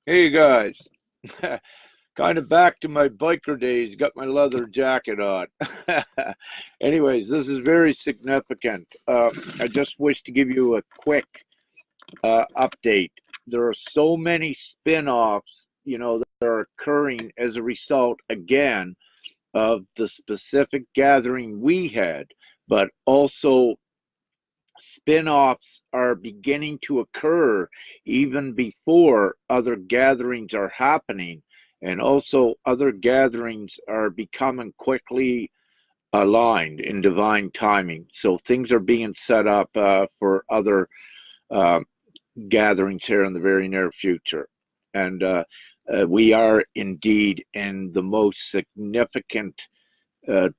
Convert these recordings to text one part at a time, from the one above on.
Hey guys, kind of back to my biker days, got my leather jacket on. Anyways, this is very significant. I just wish to give you a quick update. There are so many spin-offs, that are occurring as a result, again, of the specific gathering we had, but also spin-offs are beginning to occur even before other gatherings are happening, and also other gatherings are becoming quickly aligned in divine timing, so things are being set up for other uh, gatherings here in the very near future. And we are indeed in the most significant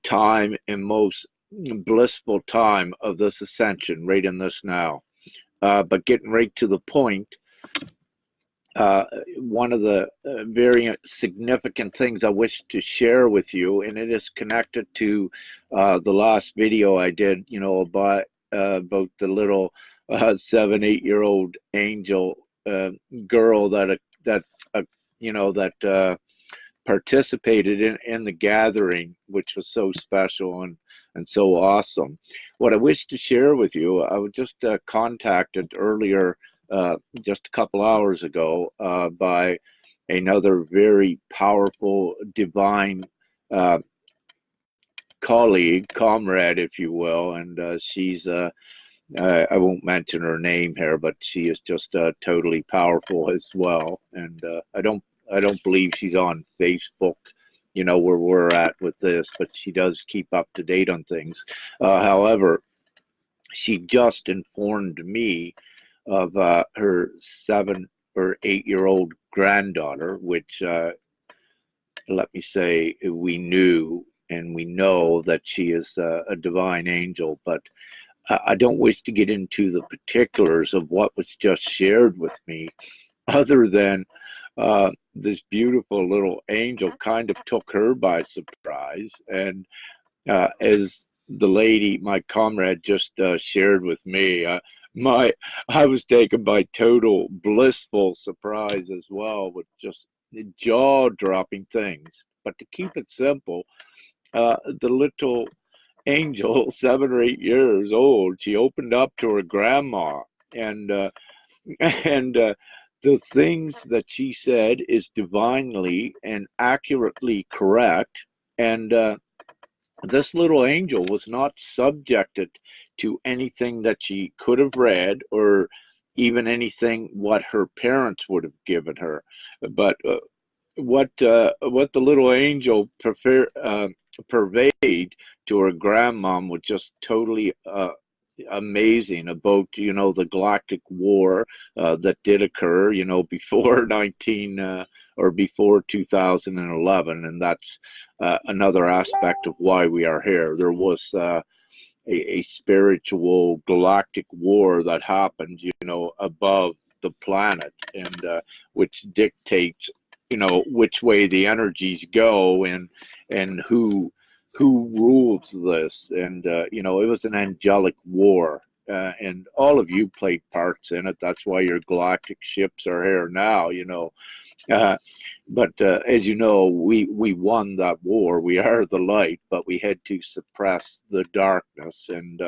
time and most blissful time of this ascension right in this now. But getting right to the point, uh, one of the very significant things I wish to share with you, and it is connected to the last video I did, about the little 7, 8 year old angel girl uh, that participated in the gathering, which was so special and so awesome. What I wish to share with you, I was just contacted earlier, just a couple hours ago, by another very powerful divine uh, colleague, comrade, if you will, and she's I won't mention her name here, but she is just totally powerful as well. And I don't believe she's on Facebook, where we're at with this, but she does keep up to date on things. However, she just informed me of her 7 or 8 year old granddaughter, which, let me say, we knew and we know that she is a divine angel, but I don't wish to get into the particulars of what was just shared with me, other than this beautiful little angel kind of took her by surprise. And as the lady, my comrade, just shared with me, my I was taken by total blissful surprise as well, with just jaw-dropping things. But to keep it simple, the little angel, 7 or 8 years old, she opened up to her grandma, and and the things that she said is divinely and accurately correct. And this little angel was not subjected to anything that she could have read, or even anything what her parents would have given her. But what the little angel purveyed to her grandmom was just totally amazing, about the galactic war that did occur, before 19 or before 2011. And that's another aspect of why we are here. There was a spiritual galactic war that happened, above the planet, and which dictates, which way the energies go, and who rules this. And it was an angelic war, and all of you played parts in it. That's why your galactic ships are here now, uh, but as you know, we won that war. We are the light, but we had to suppress the darkness, and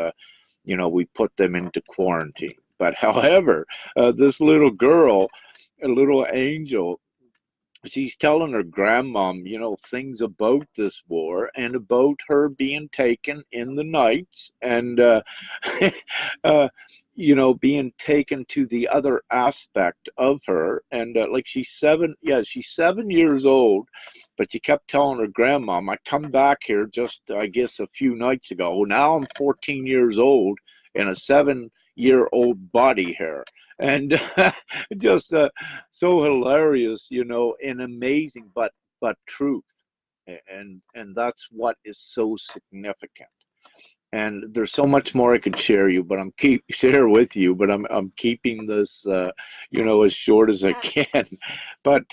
we put them into quarantine. But however, this little girl, a little angel, she's telling her grandmom, things about this war, and about her being taken in the nights, and uh, being taken to the other aspect of her. And like, she's seven, yeah, she's 7 years old, but she kept telling her grandmom, I come back here just, I guess, a few nights ago. Now I'm 14 years old in a 7-year-old body here. And just so hilarious, and amazing, but truth. And that's what is so significant. And there's so much more I could share with you, but I'm keeping this as short as I can. But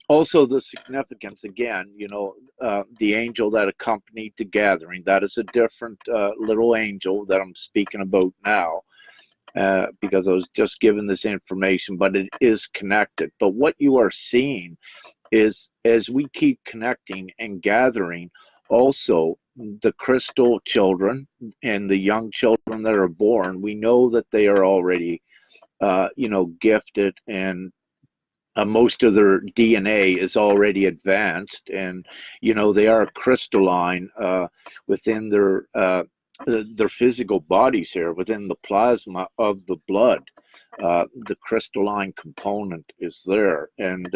also the significance, again, the angel that accompanied the gathering, that is a different little angel that I'm speaking about now. because I was just given this information, but it is connected. But what you are seeing is, as we keep connecting and gathering, also the crystal children and the young children that are born, we know that they are already, gifted, and most of their DNA is already advanced, and they are crystalline within their physical bodies here, within the plasma of the blood. The crystalline component is there, and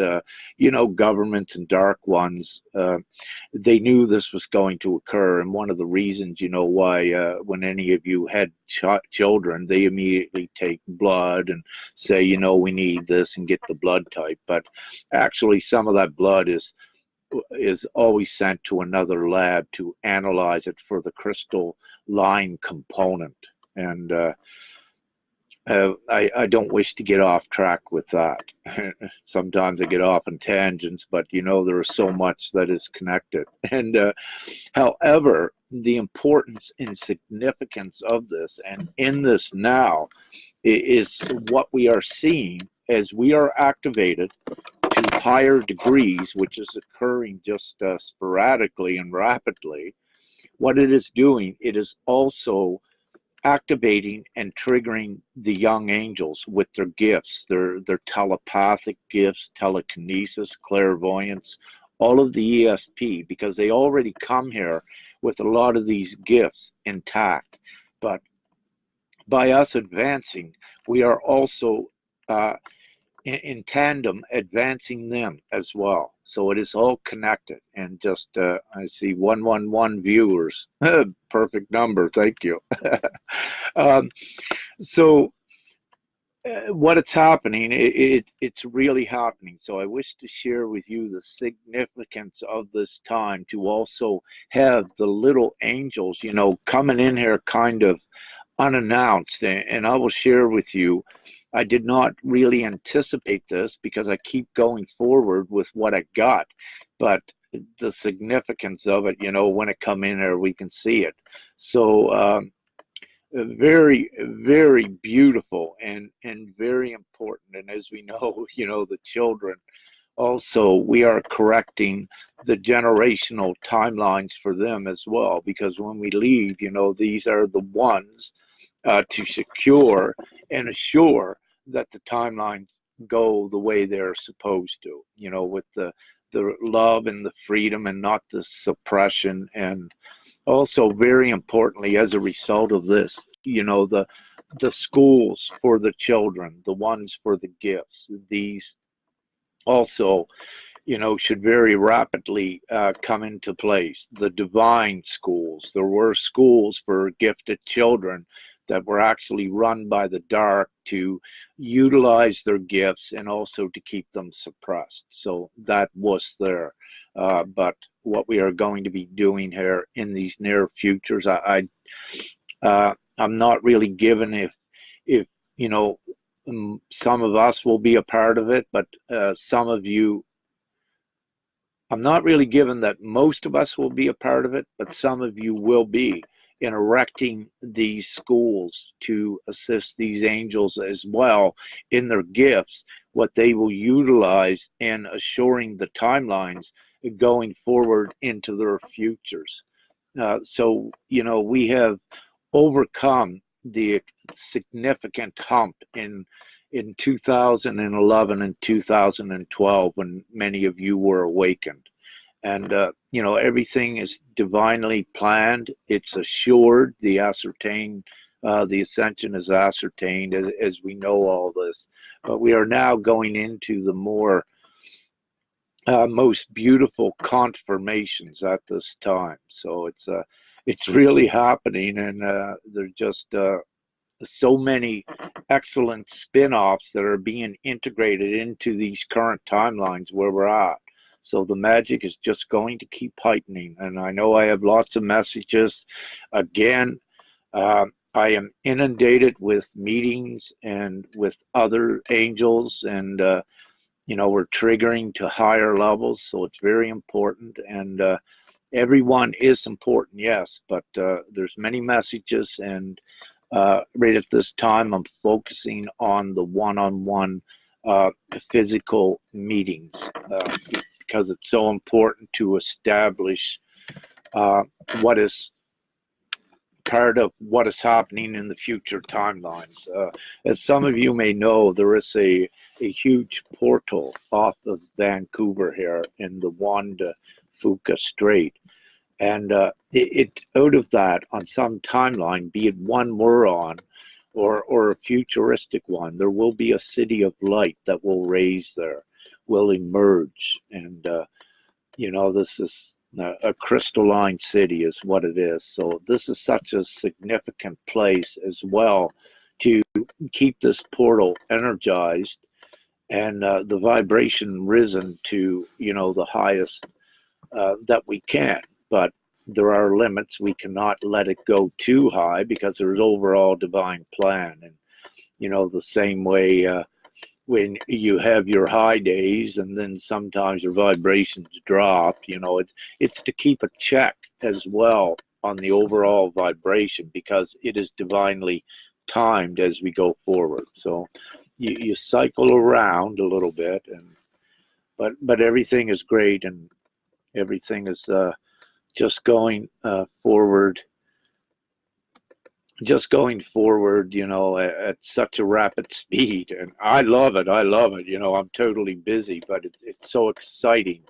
governments and dark ones, they knew this was going to occur, and one of the reasons, why when any of you had children, they immediately take blood and say, we need this, and get the blood type. But actually, some of that blood is always sent to another lab to analyze it for the crystalline component. And I don't wish to get off track with that. Sometimes I get off on tangents, but there is so much that is connected. And however, the importance and significance of this, and in this now, is what we are seeing as we are activated to higher degrees, which is occurring just sporadically and rapidly. What it is doing, it is also activating and triggering the young angels with their gifts, their telepathic gifts, telekinesis, clairvoyance, all of the ESP, because they already come here with a lot of these gifts intact. But by us advancing, we are also in tandem advancing them as well. So it is all connected. And just I see 111 viewers. Perfect number, thank you. So what it's happening, it's really happening. So I wish to share with you the significance of this time, to also have the little angels coming in here kind of unannounced. And I will share with you, I did not really anticipate this, because I keep going forward with what I got. But the significance of it, when it come in there, we can see it. So very, very beautiful, and very important. And as we know, the children also, we are correcting the generational timelines for them as well, because when we leave, these are the ones to secure and assure that the timelines go the way they're supposed to, with the love and the freedom, and not the suppression. And also, very importantly, as a result of this, the schools for the children, the ones for the gifts, these also should very rapidly come into place. The divine schools, there were schools for gifted children that were actually run by the dark to utilize their gifts, and also to keep them suppressed. So that was there. But what we are going to be doing here in these near futures, I'm not really given if some of us will be a part of it, but some of you, I'm not really given that most of us will be a part of it, but some of you will be in erecting these schools to assist these angels as well in their gifts, what they will utilize in assuring the timelines going forward into their futures. So, we have overcome the significant hump in 2011 and 2012, when many of you were awakened. And everything is divinely planned. It's assured. The ascension is ascertained, as we know all this. But we are now going into the more most beautiful confirmations at this time. So it's really happening, and there's just so many excellent spin-offs that are being integrated into these current timelines where we're at. So the magic is just going to keep heightening. And I know I have lots of messages. Again, I am inundated with meetings and with other angels, and we're triggering to higher levels. So it's very important. And everyone is important, yes, but there's many messages, and right at this time, I'm focusing on the one-on-one physical meetings because it's so important to establish what is part of what is happening in the future timelines. As some of you may know, there is a huge portal off of Vancouver here in the Juan de Fuca Strait. And it out of that, on some timeline, be it one we're on or a futuristic one, there will be a city of light that will raise there, will emerge. And, you know, this is a crystalline city is what it is. So this is such a significant place as well to keep this portal energized and the vibration risen to, you know, the highest that we can. But there are limits. We cannot let it go too high because there's overall divine plan. And, you know, the same way when you have your high days and then sometimes your vibrations drop, you know, it's to keep a check as well on the overall vibration because it is divinely timed as we go forward. So you cycle around a little bit, and but everything is great and everything is just going forward, you know, at such a rapid speed. And I love it. You know, I'm totally busy, but it's so exciting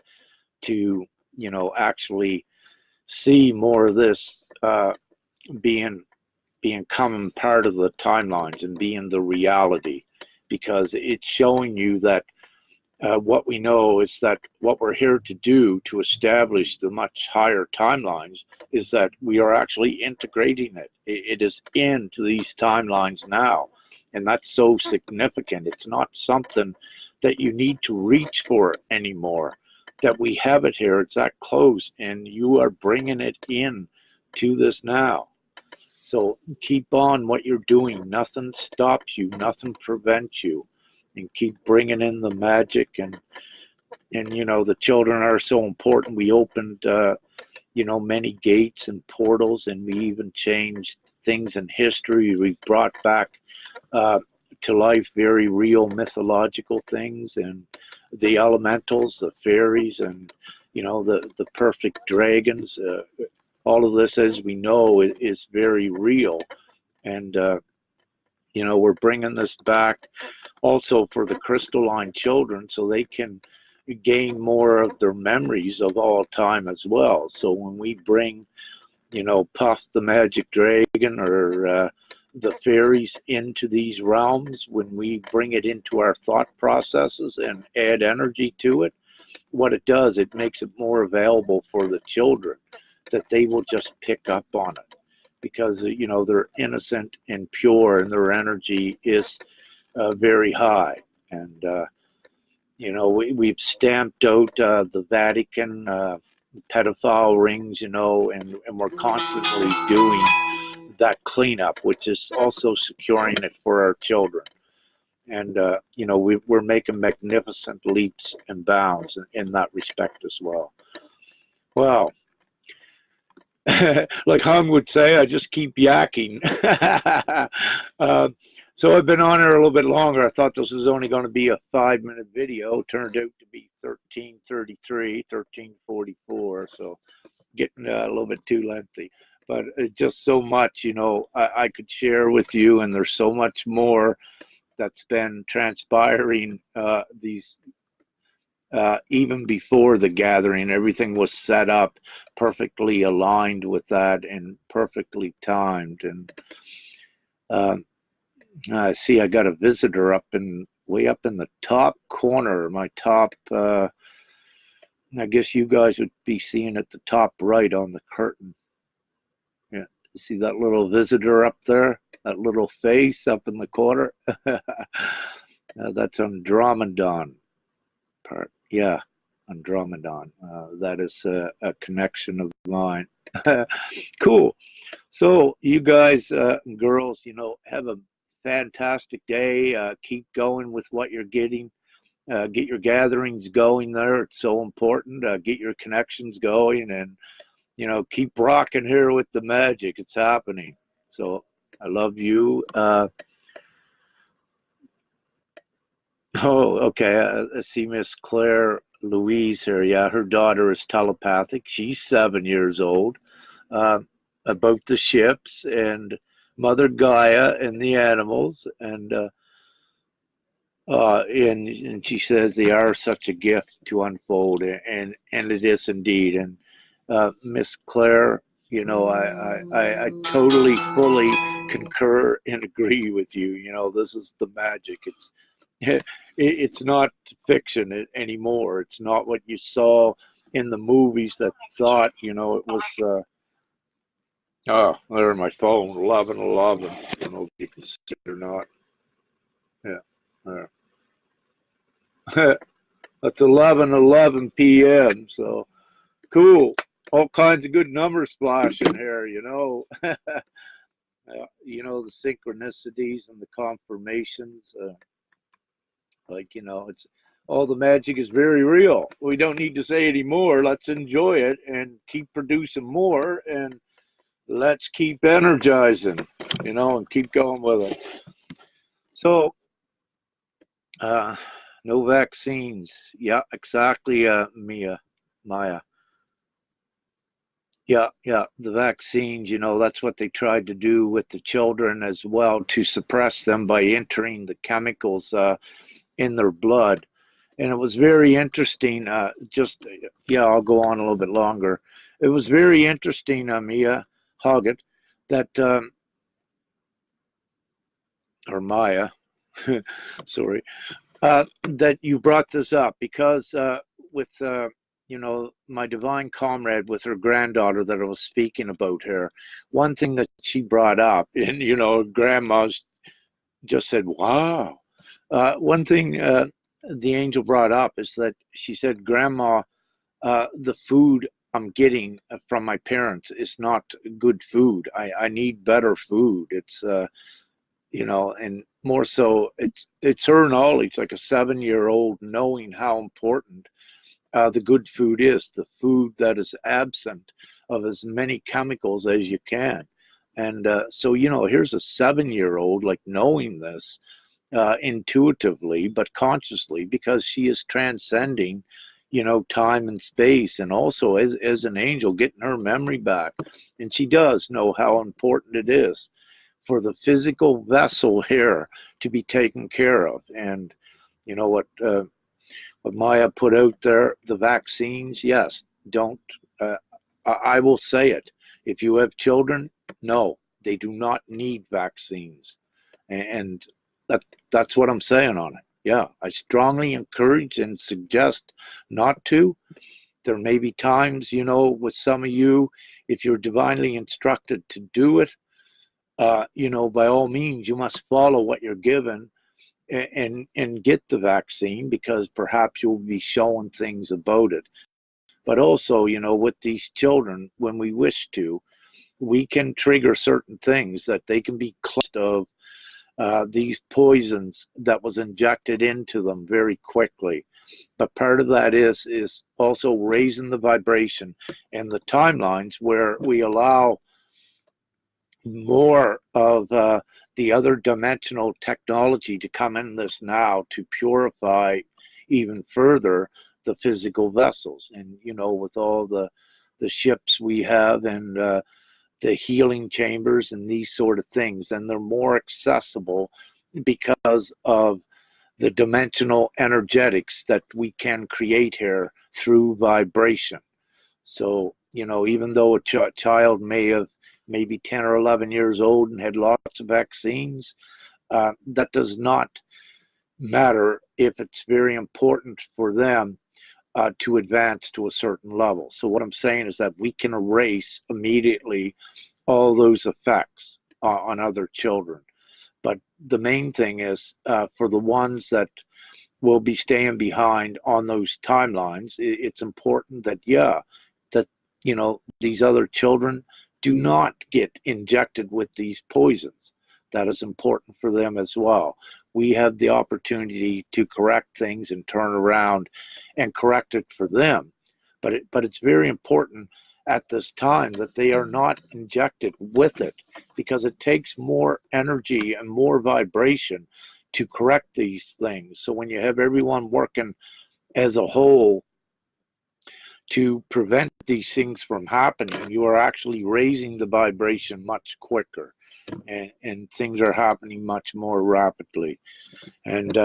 to, you know, actually see more of this becoming part of the timelines and being the reality, because it's showing you that what we know is that what we're here to do to establish the much higher timelines is that we are actually integrating it. It is into these timelines now. And that's so significant. It's not something that you need to reach for anymore, that we have it here. It's that close, and you are bringing it in to this now. So keep on what you're doing. Nothing stops you. Nothing prevents you. And keep bringing in the magic, and you know, the children are so important. We opened you know, many gates and portals, and we even changed things in history. We brought back to life very real mythological things, and the elementals, the fairies, and you know, the perfect dragons. All of this, as we know, is very real. And you know, we're bringing this back also for the crystalline children so they can gain more of their memories of all time as well. So when we bring, you know, Puff the Magic Dragon or the fairies into these realms, when we bring it into our thought processes and add energy to it, what it does, it makes it more available for the children, that they will just pick up on it because, you know, they're innocent and pure and their energy is very high. And you know, we've stamped out the Vatican pedophile rings, you know, and we're constantly doing that cleanup, which is also securing it for our children. And you know, we're making magnificent leaps and bounds in that respect as well. Well, like Hung would say, I just keep yakking. So I've been on here a little bit longer. I thought this was only going to be a 5-minute video. Turned out to be 13:33, 13:44. So getting a little bit too lengthy. But just so much, you know, I could share with you, and there's so much more that's been transpiring these even before the gathering. Everything was set up perfectly aligned with that and perfectly timed. And I see I got a visitor way up in the top corner, my top, I guess you guys would be seeing at the top right on the curtain. Yeah, you see that little visitor up there, that little face up in the corner? That's Andromedon part. Yeah, Andromedon. That is a connection of mine. Cool. So you guys and girls, you know, have a fantastic day. Keep going with what you're getting. Get your gatherings going there. It's so important. Get your connections going, and you know, keep rocking here with the magic. It's happening. So I love you. Oh, okay. I see Miss Claire Louise here. Yeah, her daughter is telepathic. She's 7 years old. Uh, about the ships and Mother Gaia and the animals, and she says they are such a gift to unfold, and it is indeed. And Miss Claire, you know, I totally, fully concur and agree with you. You know, this is the magic. It's not fiction anymore. It's not what you saw in the movies that thought, you know, it was. Oh, there's my phone, 11:11. I don't know if you can see it or not. Yeah, there. That's 11:11 p.m. So cool. All kinds of good numbers flashing here, you know. You know, the synchronicities and the confirmations. Like, you know, it's all the magic is very real. We don't need to say anymore. Let's enjoy it and keep producing more, and let's keep energizing, you know, and keep going with it. So, uh, no vaccines. Yeah, exactly, Maya. Yeah, the vaccines, you know, that's what they tried to do with the children as well, to suppress them by entering the chemicals in their blood. And it was very interesting. Yeah, I'll go on a little bit longer. It was very interesting, Mia Hoggett, that, or Maya, sorry, that you brought this up, because with you know, my divine comrade with her granddaughter that I was speaking about here, one thing that she brought up, and you know, grandma's just said, "Wow." One thing the angel brought up is that she said, "Grandma, the food I'm getting from my parents is not good food. I need better food. It's you know, and more so, it's her knowledge, like a 7-year-old, knowing how important the good food is, the food that is absent of as many chemicals as you can. And so, you know, here's a 7-year-old like knowing this intuitively but consciously, because she is transcending, you know, time and space, and also as an angel getting her memory back. And she does know how important it is for the physical vessel here to be taken care of. And you know what Maya put out there, the vaccines, yes, don't, I will say it. If you have children, no, they do not need vaccines. And that's what I'm saying on it. Yeah, I strongly encourage and suggest not to. There may be times, you know, with some of you, if you're divinely instructed to do it, you know, by all means, you must follow what you're given, and get the vaccine, because perhaps you'll be shown things about it. But also, you know, with these children, when we wish to, we can trigger certain things that they can be cleansed of these poisons that was injected into them very quickly. But part of that is also raising the vibration and the timelines, where we allow more of the other dimensional technology to come in this now, to purify even further the physical vessels. And you know, with all the ships we have, and the healing chambers and these sort of things, and they're more accessible because of the dimensional energetics that we can create here through vibration. So, you know, even though a child may have maybe 10 or 11 years old and had lots of vaccines, that does not matter if it's very important for them to advance to a certain level. So what I'm saying is that we can erase immediately all those effects on other children. But the main thing is, for the ones that will be staying behind on those timelines, it's important that, yeah, that, you know, these other children do not get injected with these poisons. That is important for them as well. We have the opportunity to correct things and turn around and correct it for them. But it's very important at this time, that they are not injected with it, because it takes more energy and more vibration to correct these things. So when you have everyone working as a whole to prevent these things from happening, you are actually raising the vibration much quicker, and things are happening much more rapidly. And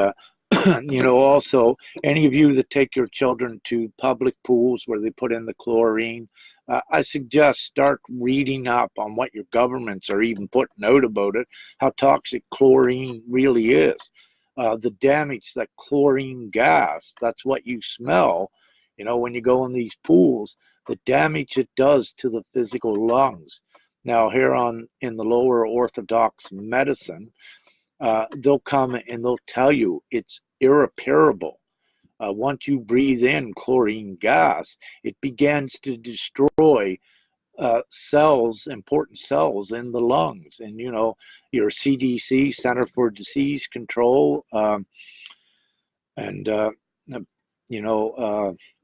also, any of you that take your children to public pools where they put in the chlorine, I suggest start reading up on what your governments are even putting out about it, how toxic chlorine really is. The damage that chlorine gas, that's what you smell, when you go in these pools, the damage it does to the physical lungs. Now, here in the lower orthodox medicine, they'll come and they'll tell you it's irreparable. Once you breathe in chlorine gas, it begins to destroy cells, important cells in the lungs. And, your CDC, Center for Disease Control, and,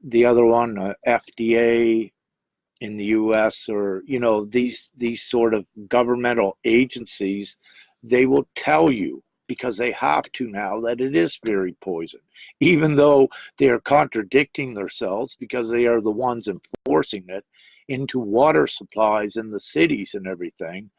the other one, FDA in the US, or, these sort of governmental agencies, they will tell you, because they have to now, that it is very poison, even though they are contradicting themselves, because they are the ones enforcing it into water supplies in the cities and everything.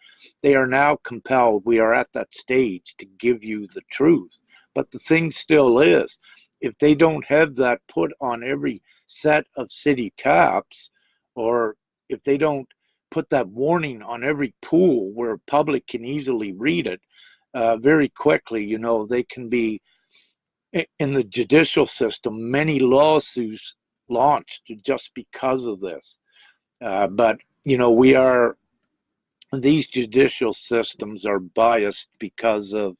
They are now compelled, we are at that stage, to give you the truth. But the thing still is, if they don't have that put on every set of city taps, or if they don't put that warning on every pool where public can easily read it, very quickly, they can be, in the judicial system, many lawsuits launched just because of this. But, these judicial systems are biased because of,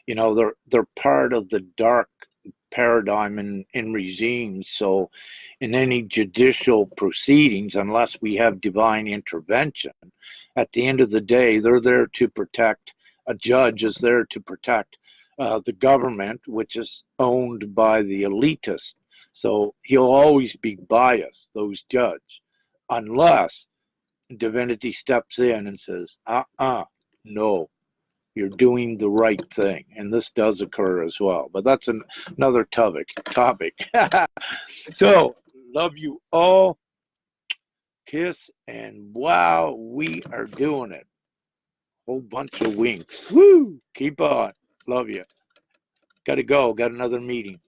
they're part of the dark paradigm in regimes. So in any judicial proceedings, unless we have divine intervention, at the end of the day, they're there to protect, a judge is there to protect the government, which is owned by the elitists. So he'll always be biased, those judges, unless divinity steps in and says, no, you're doing the right thing. And this does occur as well. But that's another topic. So, love you all. Kiss, and wow, we are doing it. Whole bunch of winks. Woo! Keep on. Love you. Gotta go. Got another meeting.